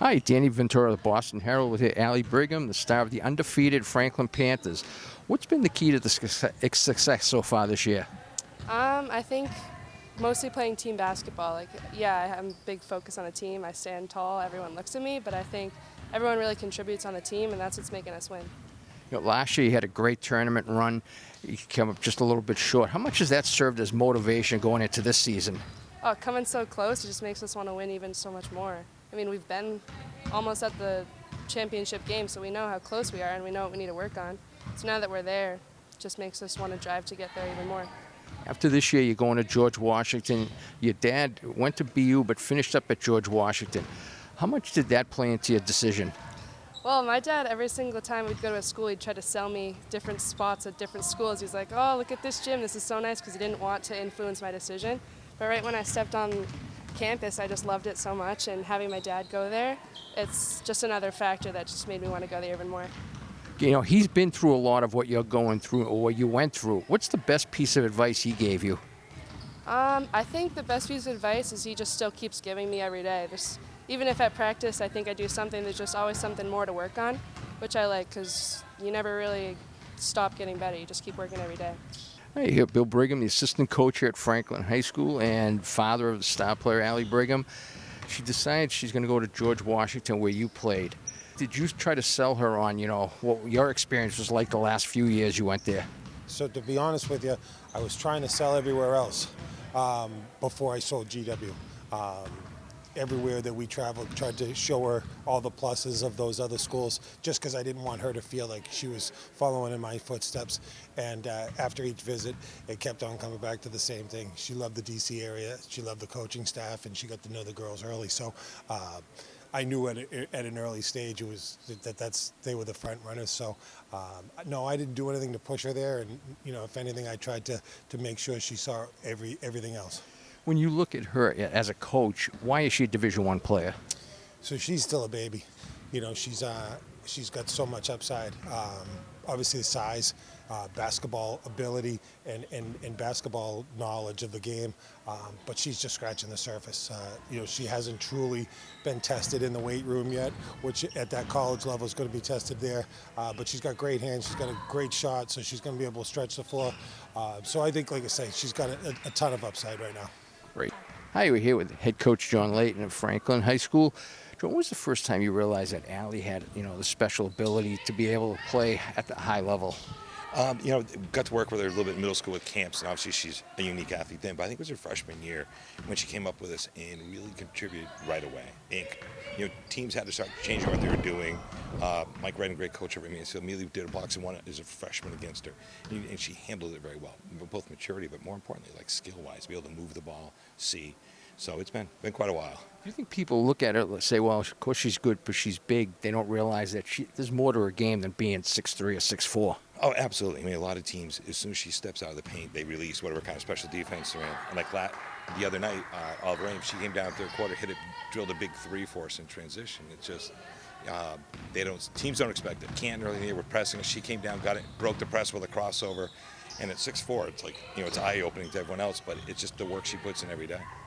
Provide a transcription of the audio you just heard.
Hi, Danny Ventura of the Boston Herald with here, Allie Brigham, the star of the undefeated Franklin Panthers. What's been the key to the success so far this year? I think mostly playing team basketball. I'm a big focus on a team. I stand tall, everyone looks at me, but I think everyone really contributes on the team, and that's what's making us win. Last year you had a great tournament run. You came up just a little bit short. How much has that served as motivation going into this season? Oh, coming so close, it just makes us want to win even so much more. I mean, we've been almost at the championship game, so we know how close we are, and we know what we need to work on. So now that we're there, it just makes us want to drive to get there even more. After this year, you're going to George Washington. Your dad went to BU but finished up at George Washington. How much did that play into your decision? Well, my dad, every single time we'd go to a school, he'd try to sell me different spots at different schools. He's like, oh, look at this gym. This is so nice, because he didn't want to influence my decision. But right when I stepped on campus, I just loved it so much. And having my dad go there, it's just another factor that just made me want to go there even more. He's been through a lot of what you're going through or what you went through. What's the best piece of advice he gave you? I think the best piece of advice is he just still keeps giving me every day. Even if at practice I think I do something, there's just always something more to work on, which I like, because you never really stop getting better. You just keep working every day. Hey, you got Bill Brigham, the assistant coach here at Franklin High School and father of the star player, Allie Brigham. She decided she's going to go to George Washington, where you played. Did you try to sell her on, what your experience was like the last few years you went there? So to be honest with you, I was trying to sell everywhere else before I sold GW. Everywhere that we traveled, tried to show her all the pluses of those other schools, just because I didn't want her to feel like she was following in my footsteps. And after each visit, it kept on coming back to the same thing. She loved the DC area, she loved the coaching staff, and she got to know the girls early. So I knew at an early stage it was they were the front runners. So no, I didn't do anything to push her there. And if anything, I tried to make sure she saw everything else. When you look at her as a coach, why is she a Division I player? So she's still a baby. She's got so much upside. Obviously the size, basketball ability, and basketball knowledge of the game. But she's just scratching the surface. She hasn't truly been tested in the weight room yet, which at that college level is going to be tested there. But she's got great hands. She's got a great shot, so she's going to be able to stretch the floor. So I think, like I say, she's got a ton of upside right now. Great. Hi, we're here with head coach John Layton of Franklin High School. John, when was the first time you realized that Allie had, the special ability to be able to play at the high level? Got to work with her a little bit in middle school with camps, and obviously she's a unique athlete then, but I think it was her freshman year when she came up with us and really contributed right away. And, teams had to start changing what they were doing. Mike Redden, great coach over me, so immediately did a box and won as a freshman against her. And she handled it very well, both maturity, but more importantly, like skill-wise, be able to move the ball, see. So it's been quite a while. Do you think people look at her and say, well, of course she's good, but she's big. They don't realize that there's more to her game than being 6'3" or 6'4"? Oh, absolutely. I mean, a lot of teams, as soon as she steps out of the paint, they release whatever kind of special defense they're in. And like the other night, Oliver Ames, she came down third quarter, drilled a big three for us in transition. It's just, teams don't expect it. Canton early in the year were pressing. She came down, got it, broke the press with a crossover. And at 6'4", it's like, it's eye-opening to everyone else, but it's just the work she puts in every day.